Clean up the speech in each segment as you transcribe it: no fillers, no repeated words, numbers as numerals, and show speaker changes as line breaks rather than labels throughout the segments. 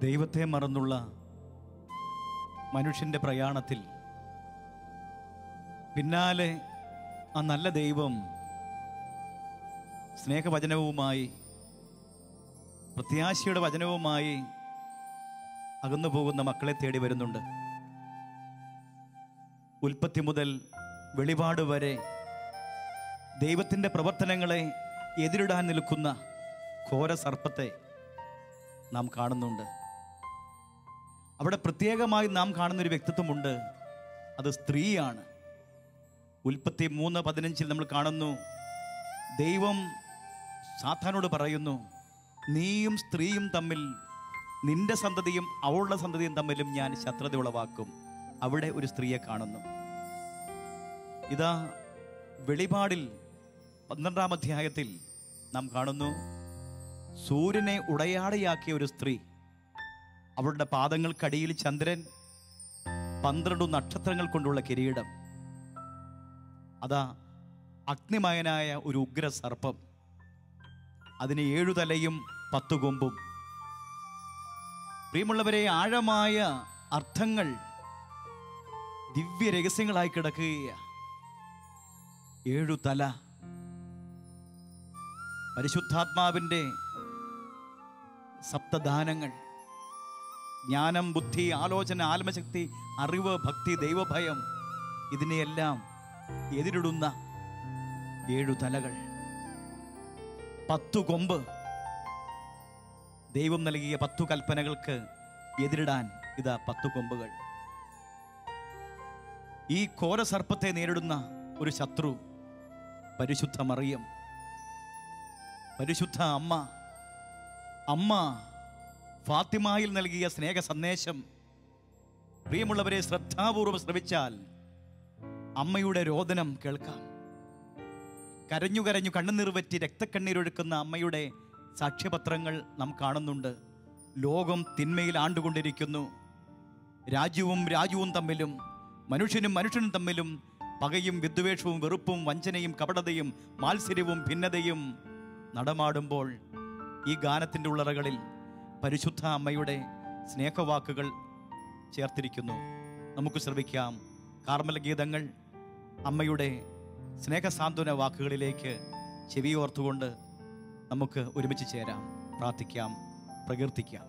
ദൈവത്തെ മറന്നുള്ള മനുഷ്യൻ്റെ പ്രയാണത്തിൽ പിന്നാലെ ആ നല്ല ദൈവം സ്നേഹവചനവുമായി, പ്രത്യാശയുടെ വചനവുമായി അകന്നു പോകുന്ന മക്കളെ തേടി വരുന്നുണ്ട്. ഉൽപ്പത്തി മുതൽ വെളിപാട് വരെ ദൈവത്തിൻ്റെ പ്രവർത്തനങ്ങളെ എതിരിടാൻ നിൽക്കുന്ന ഘോര സർപ്പത്തെ നാം കാണുന്നുണ്ട്. അവിടെ പ്രത്യേകമായി നാം കാണുന്നൊരു വ്യക്തിത്വമുണ്ട്, അത് സ്ത്രീയാണ്. ഉൽപ്പത്തി 3:15 നമ്മൾ കാണുന്നു, ദൈവം സാത്താനോട് പറയുന്നു, നീയും സ്ത്രീയും തമ്മിൽ, നിന്റെ സന്തതിയും അവളുടെ സന്തതിയും തമ്മിലും ഞാൻ ശത്രുത ഉളവാക്കും. അവിടെ ഒരു സ്ത്രീയെ കാണുന്നു. ഇതാ വെളിപാടിൽ 12-ാം അധ്യായത്തിൽ നാം കാണുന്നു, സൂര്യനെ ഉടയാടയാക്കിയ ഒരു സ്ത്രീ, അവളുടെ പാദങ്ങൾക്കടിയിൽ ചന്ദ്രൻ, 12 നക്ഷത്രങ്ങൾ കൊണ്ടുള്ള കിരീടം. അതാ അഗ്നിമയനായ ഒരു ഉഗ്ര സർപ്പം, അതിന് 7 തലയും 10 കൊമ്പും. പ്രിയമുള്ളവരെ, ആഴമായ അർത്ഥങ്ങൾ, ദിവ്യ രഹസ്യങ്ങളായി കിടക്കുകയാണ്. 7 തല, പരിശുദ്ധാത്മാവിൻ്റെ സപ്തദാനങ്ങൾ, ജ്ഞാനം, ബുദ്ധി, ആലോചന, ആത്മശക്തി, അറിവ്, ഭക്തി, ദൈവഭയം, ഇതിനെയെല്ലാം എതിരിടുന്ന 7 തലകൾ, 10 കൊമ്പ്. ദൈവം നൽകിയ 10 കൽപ്പനകൾക്ക് എതിരിടാൻ ഇതാ 10 കൊമ്പുകൾ. ഈ ഘോര സർപ്പത്തെ നേരിടുന്ന ഒരു ശത്രു പരിശുദ്ധ മറിയം, പരിശുദ്ധ അമ്മ ഫാത്തിമായിൽ നൽകിയ സ്നേഹ സന്ദേശം. പ്രിയമുള്ളവരെ, ശ്രദ്ധാപൂർവം ശ്രവിച്ചാൽ അമ്മയുടെ രോദനം കേൾക്കാം. കരഞ്ഞു കരഞ്ഞു കണ്ണുനീർ വറ്റി രക്തക്കണ്ണീരൊഴുക്കുന്ന അമ്മയുടെ സാക്ഷ്യപത്രങ്ങൾ നാം കാണുന്നുണ്ട്. ലോകം തിന്മയിൽ ആണ്ടുകൊണ്ടിരിക്കുന്നു. രാജ്യവും തമ്മിലും, മനുഷ്യനും തമ്മിലും പകയും വിദ്വേഷവും വെറുപ്പും വഞ്ചനയും കപടതയും മാത്സര്യവും ഭിന്നതയും നടമാടുമ്പോൾ ഈ ഗാനത്തിൻ്റെ ഉള്ളറകളിൽ പരിശുദ്ധ അമ്മയുടെ സ്നേഹവാക്കുകൾ ചേർത്തിരിക്കുന്നു. നമുക്ക് ശ്രവിക്കാം. കാർമൽ ഗീതങ്ങൾ അമ്മയുടെ സ്നേഹസാന്ത്വന വാക്കുകളിലേക്ക് ചെവിയോർത്തുകൊണ്ട് നമുക്ക് ഒരുമിച്ച് ചേരാം, പ്രാർത്ഥിക്കാം, പ്രകീർത്തിക്കാം.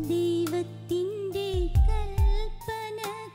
പാപത്തിൻ്റെ ബന്ധനങ്ങൾ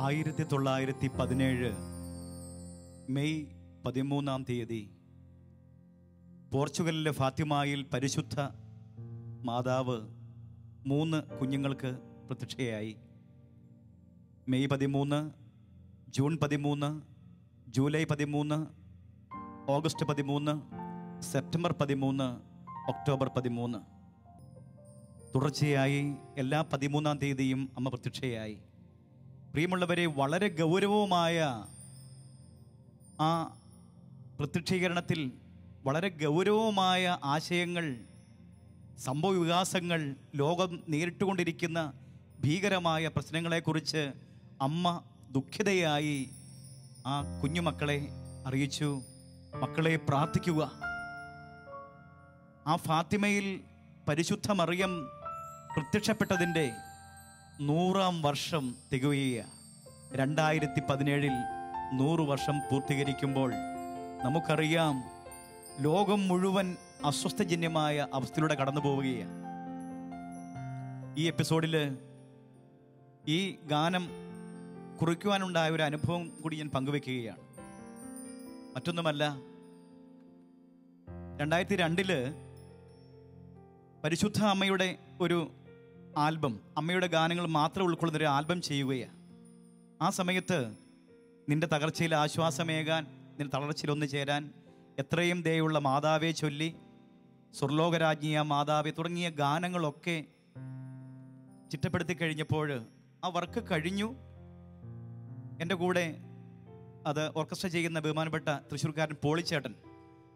1917 മെയ് 13 പോർച്ചുഗലിലെ ഫാത്തിമയിൽ പരിശുദ്ധ മാതാവ് 3 കുഞ്ഞുങ്ങൾക്ക് പ്രത്യക്ഷയായി. May 13, June 13, July 13, August 13, September 13, October 13. തുടർച്ചയായി എല്ലാ 13-ാം തീയതിയും അമ്മ പ്രത്യക്ഷയായി. പ്രിയമുള്ളവരെ, വളരെ ഗൗരവമായ ആ പ്രത്യക്ഷീകരണത്തിൽ വളരെ ഗൗരവമായ ആശയങ്ങൾ, സംഭവ വികാസങ്ങൾ, ലോകം നേരിട്ടുകൊണ്ടിരിക്കുന്ന ഭീകരമായ പ്രശ്നങ്ങളെക്കുറിച്ച് അമ്മ ദുഃഖിതയായി ആ കുഞ്ഞുമക്കളെ അറിയിച്ചു. മക്കളെ, പ്രാർത്ഥിക്കുക. ആ ഫാത്തിമയിൽ പരിശുദ്ധ മറിയം പ്രത്യക്ഷപ്പെട്ടതിൻ്റെ 100-ാം വർഷം തികയുകയാണ്. 2017 100 വർഷം പൂർത്തീകരിക്കുമ്പോൾ നമുക്കറിയാം, ലോകം മുഴുവൻ അസ്വസ്ഥജന്യമായ അവസ്ഥയിലൂടെ കടന്നു പോവുകയാണ്. ഈ എപ്പിസോഡിൽ ഈ ഗാനം കുറിക്കുവാനുണ്ടായ ഒരു അനുഭവം കൂടി ഞാൻ പങ്കുവെക്കുകയാണ്. മറ്റൊന്നുമല്ല, 2002 പരിശുദ്ധ അമ്മയുടെ ഒരു ആൽബം, അമ്മയുടെ ഗാനങ്ങൾ മാത്രം ഉൾക്കൊള്ളുന്നൊരു ആൽബം ചെയ്യുകയാണ്. ആ സമയത്ത് നിന്റെ തകർച്ചയിൽ ആശ്വാസമേകാൻ, നിന്റെ തളർച്ചയിൽ ഒന്ന് ചേരാൻ, എത്രയും ദയുള്ള മാതാവെ ചൊല്ലി, സ്വർലോകരാജ്ഞിയ മാതാവെ തുടങ്ങിയ ഗാനങ്ങളൊക്കെ ചിട്ടപ്പെടുത്തി കഴിഞ്ഞപ്പോൾ ആ വർക്ക് കഴിഞ്ഞു. എൻ്റെ കൂടെ അത് ഓർക്കസ്ട്ര ചെയ്യുന്ന ബഹുമാനപ്പെട്ട തൃശ്ശൂർക്കാരൻ പോളിച്ചേട്ടൻ,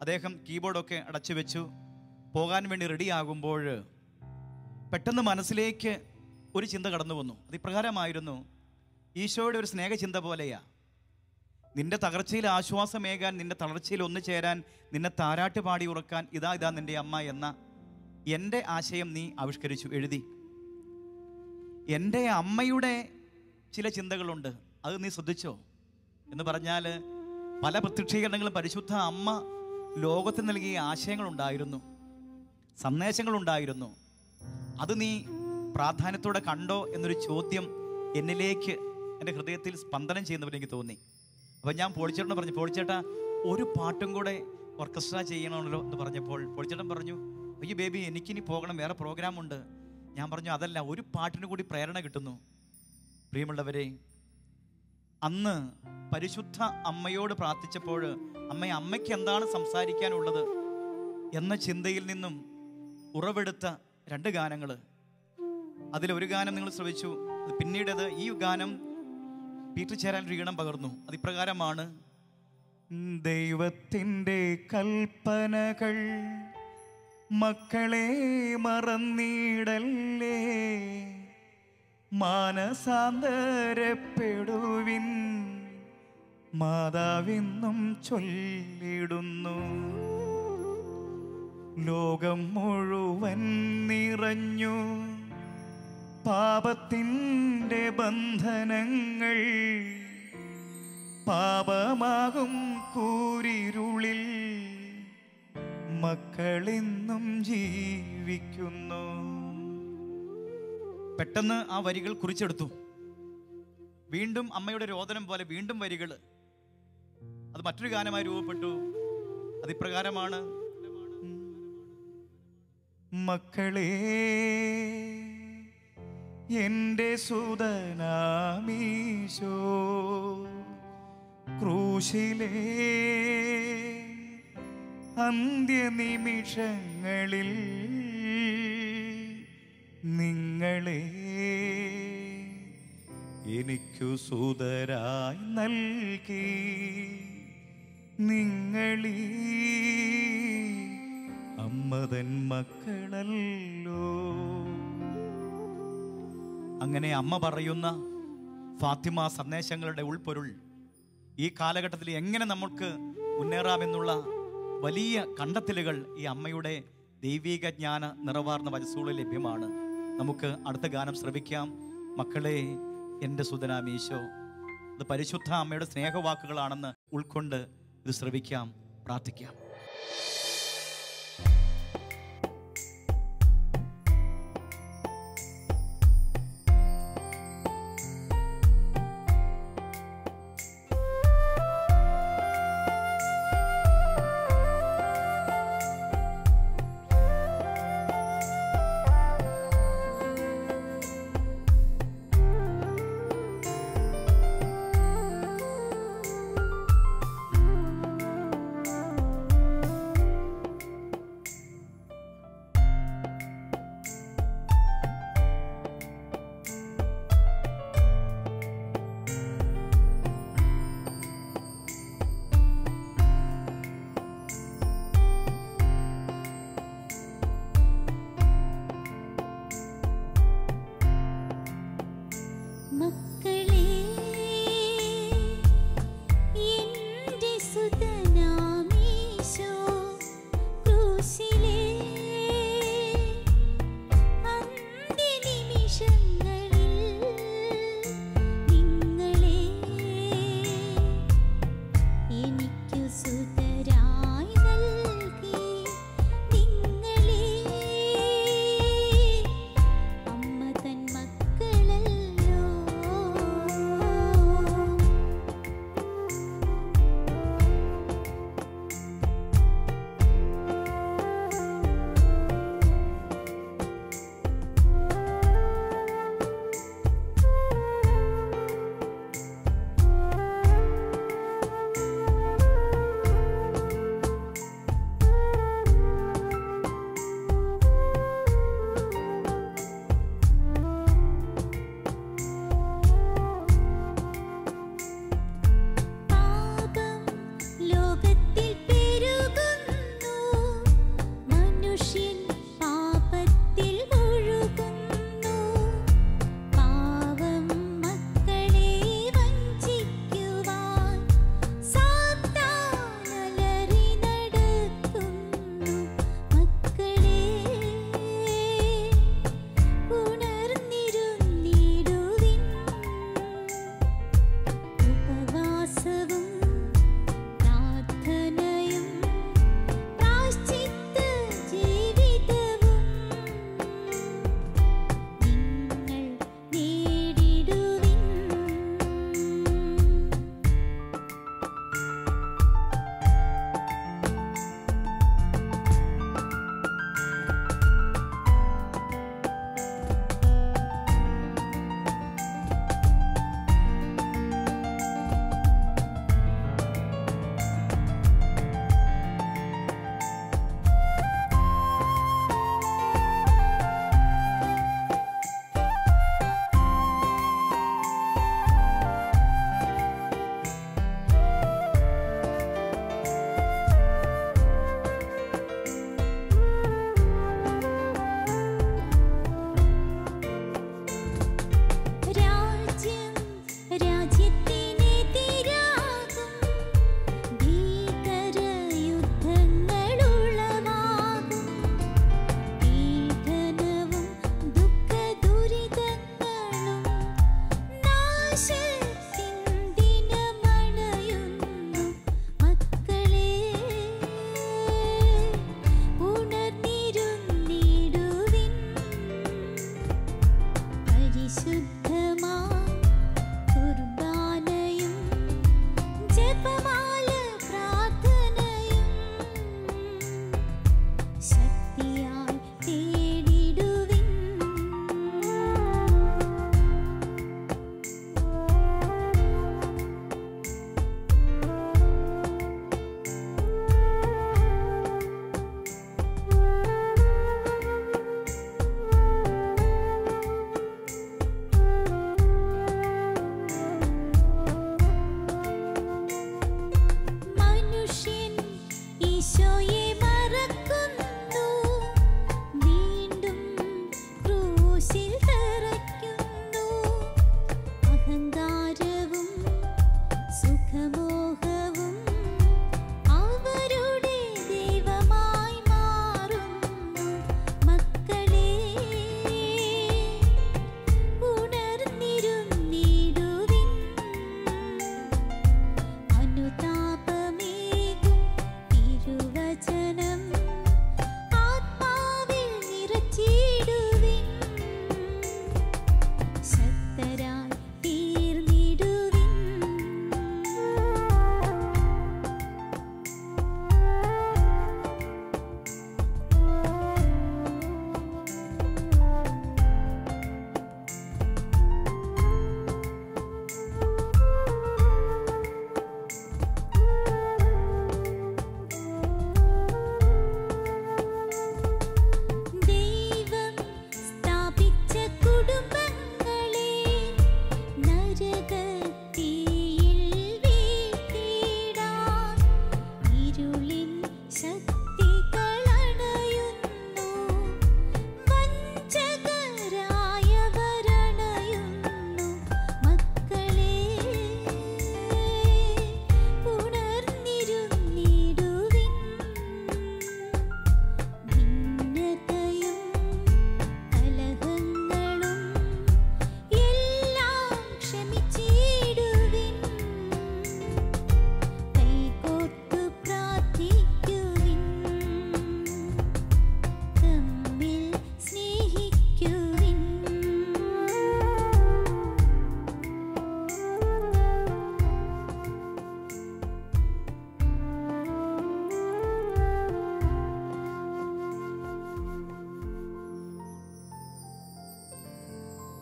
അദ്ദേഹം കീബോർഡൊക്കെ അടച്ചു വെച്ചു പോകാൻ വേണ്ടി റെഡിയാകുമ്പോൾ പെട്ടെന്ന് മനസ്സിലേക്ക് ഒരു ചിന്ത കടന്നു വന്നു. അത് ഇപ്രകാരമായിരുന്നു: ഈശോയുടെ ഒരു സ്നേഹചിന്ത പോലെയാ. നിന്റെ തകർച്ചയിൽ ആശ്വാസമേകാൻ, നിന്റെ തളർച്ചയിൽ ഒന്ന് ചേരാൻ, നിന്നെ താരാട്ട് പാടി ഉറക്കാൻ ഇതാ നിന്റെ അമ്മ എന്ന എൻ്റെ ആശയം നീ ആവിഷ്കരിച്ചു, എഴുതി. എൻ്റെ അമ്മയുടെ ചില ചിന്തകളുണ്ട്, അത് നീ ശ്രദ്ധിച്ചോ എന്ന് പറഞ്ഞാൽ, പല പ്രത്യക്ഷീകരണങ്ങളും പരിശുദ്ധ അമ്മ ലോകത്തിന് നൽകിയ ആശയങ്ങളുണ്ടായിരുന്നു, സന്ദേശങ്ങളുണ്ടായിരുന്നു. അത് നീ പ്രാധാന്യത്തോടെ കണ്ടോ എന്നൊരു ചോദ്യം എന്നിലേക്ക്, എൻ്റെ ഹൃദയത്തിൽ സ്പന്ദനം ചെയ്യുന്നവരെ എനിക്ക് തോന്നി. അപ്പം ഞാൻ പോളിച്ചേട്ടനെ പറഞ്ഞു, പോളിച്ചേട്ടാ ഒരു പാട്ടും കൂടെ ഓർക്കസ്ട്ര ചെയ്യണമല്ലോ എന്ന് പറഞ്ഞപ്പോൾ പോളിച്ചേട്ടൻ പറഞ്ഞു, അയ്യോ ബേബി, എനിക്കിനി പോകണം, വേറെ പ്രോഗ്രാമുണ്ട്. ഞാൻ പറഞ്ഞു, അതല്ല, ഒരു പാട്ടിന് കൂടി പ്രേരണ കിട്ടുന്നു. പ്രിയമുള്ളവരെ, അന്ന് പരിശുദ്ധ അമ്മയോട് പ്രാർത്ഥിച്ചപ്പോൾ അമ്മയ്ക്ക് എന്താണ് സംസാരിക്കാനുള്ളത് എന്ന ചിന്തയിൽ നിന്നും ഉറവെടുത്ത 2 ഗാനങ്ങൾ. അതിലൊരു ഗാനം നിങ്ങൾ ശ്രവിച്ചു. പിന്നീടത് ഈ ഗാനം പീറ്റർ ചേരാൻ ഈണം പകർന്നു. അതിപ്രകാരമാണ്: ദൈവത്തിൻ്റെ കൽപ്പനകൾ മക്കളെ മറന്നിടല്ലേ, മാനസാന്തരപ്പെടുവിൻ, മാതാവെന്നും ചൊല്ലിടുന്നു. ലോകം മുഴുവൻ നിറഞ്ഞു പാപത്തിൻ്റെ ബന്ധനങ്ങൾ, പാപമാകും കൂരിരുളിൽ മക്കളെന്നും ജീവിക്കുന്നു. പെട്ടെന്ന് ആ വരികൾ കുറിച്ചെടുത്തു. വീണ്ടും അമ്മയുടെ രോദനം പോലെ വീണ്ടും വരികൾ, അത് മറ്റൊരു ഗാനമായി രൂപപ്പെട്ടു. അതിപ്രകാരമാണ്: മക്കളെ, എൻ്റെ സുതനാമീശോ ക്രൂശിലെ അന്ത്യനിമിഷങ്ങളിൽ നിങ്ങളെ എനിക്കു സുതരായി നൽകി, നിങ്ങളീ അമ്മതൻ മക്കളല്ലോ. അങ്ങനെ അമ്മ പറയുന്ന ഫാത്തിമ സന്ദേശങ്ങളുടെ ഉൾപ്പൊരുൾ ഈ കാലഘട്ടത്തിൽ എങ്ങനെ നമുക്ക് മുന്നേറാമെന്നുള്ള വലിയ കണ്ടെത്തലുകൾ ഈ അമ്മയുടെ ദൈവിക ജ്ഞാന നിറവാർന്ന വചസ്സുകളിൽ ലഭ്യമാണ്. നമുക്ക് അടുത്ത ഗാനം ശ്രവിക്കാം. മക്കളെ, എൻ്റെ സുതനാമീശോ. ഇത് പരിശുദ്ധ അമ്മയുടെ സ്നേഹവാക്കുകളാണെന്ന് ഉൾക്കൊണ്ട് ഇത് ശ്രവിക്കാം, പ്രാർത്ഥിക്കാം.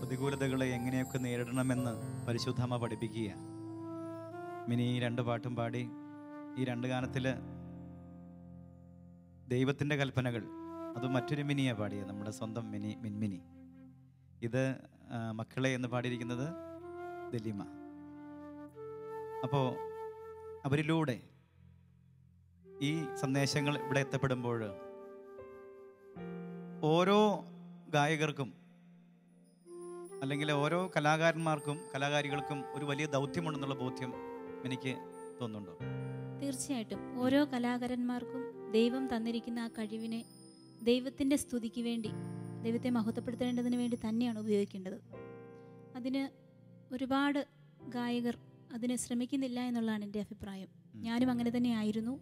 പ്രതികൂലതകളെ എങ്ങനെയൊക്കെ നേരിടണമെന്ന് പരിശുദ്ധമ്മ പഠിപ്പിക്കുക. മിനി ഈ 2 പാട്ടും പാടി. ഈ 2 ഗാനത്തിൽ ദൈവത്തിൻ്റെ കൽപ്പനകൾ, അത് മറ്റൊരു മിനിയാണ് പാടിയത്, നമ്മുടെ സ്വന്തം മിൻമിനി. ഇത് മക്കളെ എന്ന് പാടിയിരിക്കുന്നത് ദലീമ. അപ്പോൾ അവരിലൂടെ ഈ സന്ദേശങ്ങൾ ഇവിടെ എത്തപ്പെടുമ്പോൾ ഓരോ ഗായകർക്കും അല്ലെങ്കിൽ ഓരോ കലാകാരന്മാർക്കും കലാകാരികൾക്കും ഒരു വലിയ ദൗത്യമുണ്ടെന്നുള്ള ബോധ്യം എനിക്ക് തോന്നുന്നുണ്ടോ?
തീർച്ചയായിട്ടും ഓരോ കലാകാരന്മാർക്കും ദൈവം തന്നിരിക്കുന്ന ആ കഴിവിനെ ദൈവത്തിൻ്റെ സ്തുതിക്ക് വേണ്ടി, ദൈവത്തെ മഹത്വപ്പെടുത്തേണ്ടതിന് വേണ്ടി തന്നെയാണ് ഉപയോഗിക്കേണ്ടത്. അതിന് ഒരുപാട് ഗായകർ അതിന് ശ്രമിക്കുന്നില്ല എന്നുള്ളതാണ് എൻ്റെ അഭിപ്രായം. ഞാനും അങ്ങനെ തന്നെ ആയിരുന്നു.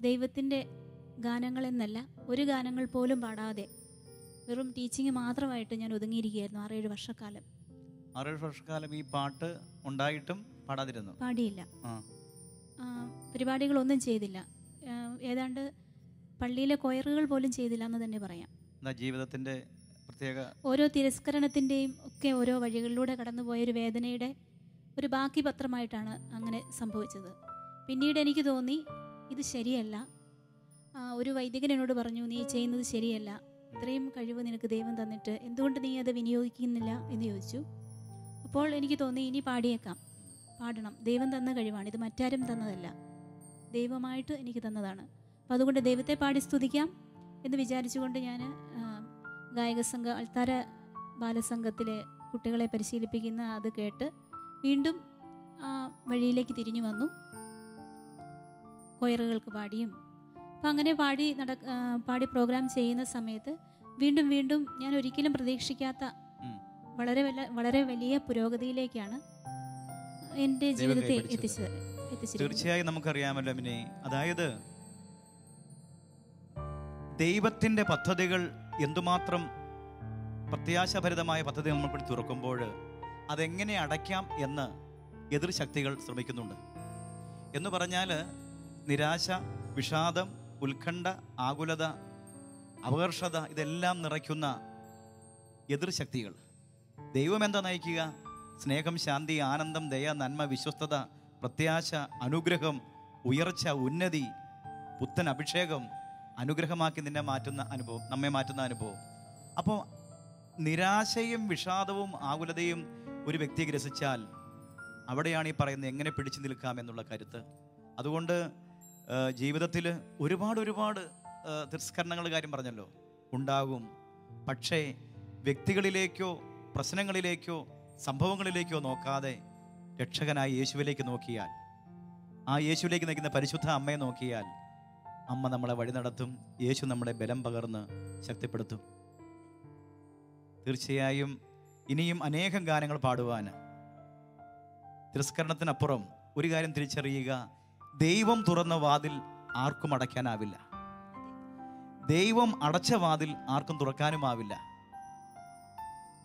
ദൈവത്തിൻ്റെ ഗാനങ്ങളെന്നല്ല, ഒരു ഗാനങ്ങൾ പോലും പാടാതെ വെറും ടീച്ചിങ് മാത്രമായിട്ട് ഞാൻ ഒതുങ്ങിയിരിക്കുകയായിരുന്നു 6-7 വർഷക്കാലം.
6-7 വർഷക്കാലം ഈ പാട്ട് ഉണ്ടായിട്ടും പാടാതിരുന്നു?
പാടിയില്ല, പരിപാടികളൊന്നും ചെയ്തില്ല. ഏതാണ്ട് പള്ളിയിലെ കൊയറുകൾ പോലും ചെയ്തില്ല എന്ന് തന്നെ പറയാം.
ജീവിതത്തിൻ്റെ പ്രത്യേക
ഓരോ തിരസ്കരണത്തിൻ്റെയും ഒക്കെ ഓരോ വഴികളിലൂടെ കടന്നുപോയൊരു വേദനയുടെ ഒരു ബാക്കി പത്രമായിട്ടാണ് അങ്ങനെ സംഭവിച്ചത്. പിന്നീട് എനിക്ക് തോന്നി ഇത് ശരിയല്ല. ഒരു വൈദികൻ എന്നോട് പറഞ്ഞു, നീ ചെയ്യുന്നത് ശരിയല്ല, ഇത്രയും കഴിവ് നിനക്ക് ദൈവം തന്നിട്ട് എന്തുകൊണ്ട് നീ അത് വിനിയോഗിക്കുന്നില്ല എന്ന് ചോദിച്ചു. അപ്പോൾ എനിക്ക് തോന്നി ഇനി പാടിയേക്കാം, പാടണം. ദൈവം തന്ന കഴിവാണ്, ഇത് മറ്റാരും തന്നതല്ല, ദൈവമായിട്ട് എനിക്ക് തന്നതാണ്. അപ്പോൾ അതുകൊണ്ട് ദൈവത്തെ പാടി സ്തുതിക്കാം എന്ന് വിചാരിച്ചുകൊണ്ട് ഞാൻ ഗായക സംഘ അൾത്താര ബാലസംഘത്തിലെ കുട്ടികളെ പരിശീലിപ്പിക്കുന്ന അത് കേട്ട് വീണ്ടും ആ വഴിയിലേക്ക് തിരിഞ്ഞു വന്നു. കൊയറുകൾക്ക് പാടിയും അപ്പം അങ്ങനെ പാടി പ്രോഗ്രാം ചെയ്യുന്ന സമയത്ത് വീണ്ടും വീണ്ടും ഞാൻ ഒരിക്കലും പ്രതീക്ഷിക്കാത്ത വളരെ വലിയ പുരോഗതിയിലേക്കാണ് എൻ്റെ ജീവിതത്തെ എത്തിച്ചത്.
തീർച്ചയായും നമുക്കറിയാമല്ലോ മിനി, അതായത് ദൈവത്തിൻ്റെ പദ്ധതികൾ എന്തുമാത്രം പ്രത്യാശാഭരിതമായ പദ്ധതി നമ്മൾക്കൂടി തുറക്കുമ്പോൾ അതെങ്ങനെ അടയ്ക്കാം എന്ന് എതിർ ശക്തികൾ ശ്രമിക്കുന്നുണ്ട്. എന്ന് പറഞ്ഞാൽ നിരാശ, വിഷാദം, ഉത്കണ്ഠ, ആകുലത അപകർഷത, ഇതെല്ലാം നിറയ്ക്കുന്ന എതിർശക്തികൾ. ദൈവം എന്താ നയിക്കുക? സ്നേഹം, ശാന്തി, ആനന്ദം, ദയ, നന്മ, വിശ്വസ്തത, പ്രത്യാശ, അനുഗ്രഹം, ഉയർച്ച, ഉന്നതി, പുത്തൻ അഭിഷേകം, അനുഗ്രഹമാക്കി നിന്നെ മാറ്റുന്ന അനുഭവം, നമ്മെ മാറ്റുന്ന അനുഭവം. അപ്പോൾ നിരാശയും വിഷാദവും ആകുലതയും ഒരു വ്യക്തിയെ ഗ്രസിച്ചാൽ അവിടെയാണ് ഈ പറയുന്നത് എങ്ങനെ പിടിച്ചു നിൽക്കാം എന്നുള്ള കരുത്ത്. അതുകൊണ്ട് ജീവിതത്തിൽ ഒരുപാട് തിരസ്കരണങ്ങൾ കാര്യം പറഞ്ഞല്ലോ ഉണ്ടാകും. പക്ഷേ വ്യക്തികളിലേക്കോ പ്രശ്നങ്ങളിലേക്കോ സംഭവങ്ങളിലേക്കോ നോക്കാതെ രക്ഷകനായ യേശുവിലേക്ക് നോക്കിയാൽ, ആ യേശുവിലേക്ക് നയിക്കുന്ന പരിശുദ്ധ അമ്മയെ നോക്കിയാൽ അമ്മ നമ്മളെ വഴി നടത്തും. യേശു നമ്മളെ ബലം പകർന്ന് ശക്തിപ്പെടുത്തും. തീർച്ചയായും ഇനിയും അനേകം ഗാനങ്ങൾ പാടുവാൻ. തിരസ്കരണത്തിനപ്പുറം ഒരു കാര്യം തിരിച്ചറിയുക, ദൈവം തുറന്ന വാതിൽ ആർക്കും അടയ്ക്കാനാവില്ല. ദൈവം അടച്ച വാതിൽ ആർക്കും തുറക്കാനുമാവില്ല.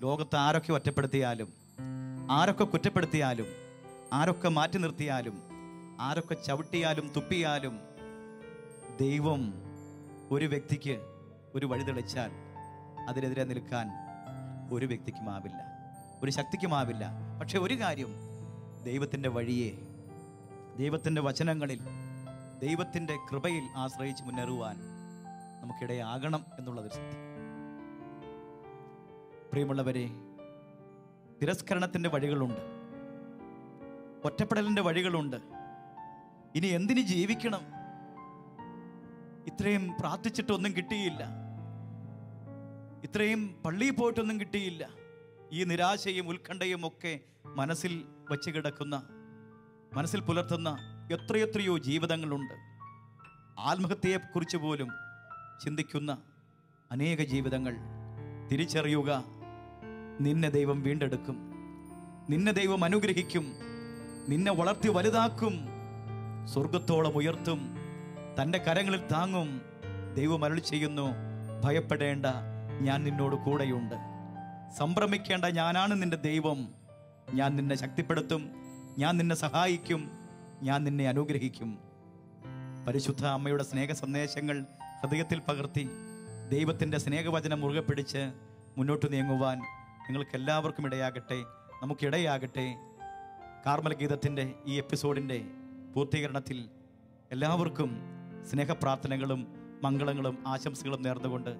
ലോകത്ത് ആരൊക്കെ ഒറ്റപ്പെടുത്തിയാലും, ആരൊക്കെ കുറ്റപ്പെടുത്തിയാലും, ആരൊക്കെ മാറ്റി നിർത്തിയാലും, ആരൊക്കെ ചവിട്ടിയാലും തുപ്പിയാലും, ദൈവം ഒരു വ്യക്തിക്ക് ഒരു വഴി തെളിച്ചാൽ അതിനെതിരെ നിൽക്കാൻ ഒരു വ്യക്തിക്കുമാവില്ല, ഒരു ശക്തിക്കുമാവില്ല. പക്ഷെ ഒരു കാര്യം, ദൈവത്തിൻ്റെ വഴിയെ, ദൈവത്തിൻ്റെ വചനങ്ങളിൽ, ദൈവത്തിൻ്റെ കൃപയിൽ ആശ്രയിച്ച് മുന്നേറുവാൻ നമുക്കിടയാകണം എന്നുള്ളത് സത്യം. പ്രിയമുള്ളവരെ, തിരസ്കരണത്തിൻ്റെ വഴികളുണ്ട്, ഒറ്റപ്പെടലിൻ്റെ വഴികളുണ്ട്. ഇനി എന്തിന് ജീവിക്കണം? ഇത്രയും പ്രാർത്ഥിച്ചിട്ടൊന്നും കിട്ടിയില്ല, ഇത്രയും പള്ളിയിൽ പോയിട്ടൊന്നും കിട്ടിയില്ല. ഈ നിരാശയും ഉത്കണ്ഠയും ഒക്കെ മനസ്സിൽ വച്ച് കിടക്കുന്ന, മനസ്സിൽ പുലർത്തുന്ന എത്രയെത്രയോ ജീവിതങ്ങളുണ്ട്. ആത്മഹത്യയെക്കുറിച്ച് പോലും ചിന്തിക്കുന്ന അനേക ജീവിതങ്ങൾ. തിരിച്ചറിയുക, നിന്നെ ദൈവം വീണ്ടെടുക്കും, നിന്നെ ദൈവം അനുഗ്രഹിക്കും, നിന്നെ വളർത്തി വലുതാക്കും, സ്വർഗത്തോളം ഉയർത്തും, തൻ്റെ കരങ്ങളിൽ താങ്ങും. ദൈവം അരുളി ചെയ്യുന്നു, ഭയപ്പെടേണ്ട, ഞാൻ നിന്നോട് കൂടെയുണ്ട്. സംഭ്രമിക്കേണ്ട, ഞാനാണ് നിന്റെ ദൈവം. ഞാൻ നിന്നെ ശക്തിപ്പെടുത്തും, ഞാൻ നിന്നെ സഹായിക്കും, ഞാൻ നിന്നെ അനുഗ്രഹിക്കും. പരിശുദ്ധ അമ്മയുടെ സ്നേഹ സന്ദേശങ്ങൾ ഹൃദയത്തിൽ പകർത്തി ദൈവത്തിൻ്റെ സ്നേഹവചനം മുറുകെ പിടിച്ച് മുന്നോട്ട് നീങ്ങുവാൻ നിങ്ങൾക്ക് എല്ലാവർക്കും ഇടയാകട്ടെ, നമുക്കിടയാകട്ടെ. കാർമൽ ഗീതത്തിൻ്റെ ഈ എപ്പിസോഡിൻ്റെ പൂർത്തീകരണത്തിൽ എല്ലാവർക്കും സ്നേഹപ്രാർത്ഥനകളും മംഗളങ്ങളും ആശംസകളും നേർന്നുകൊണ്ട്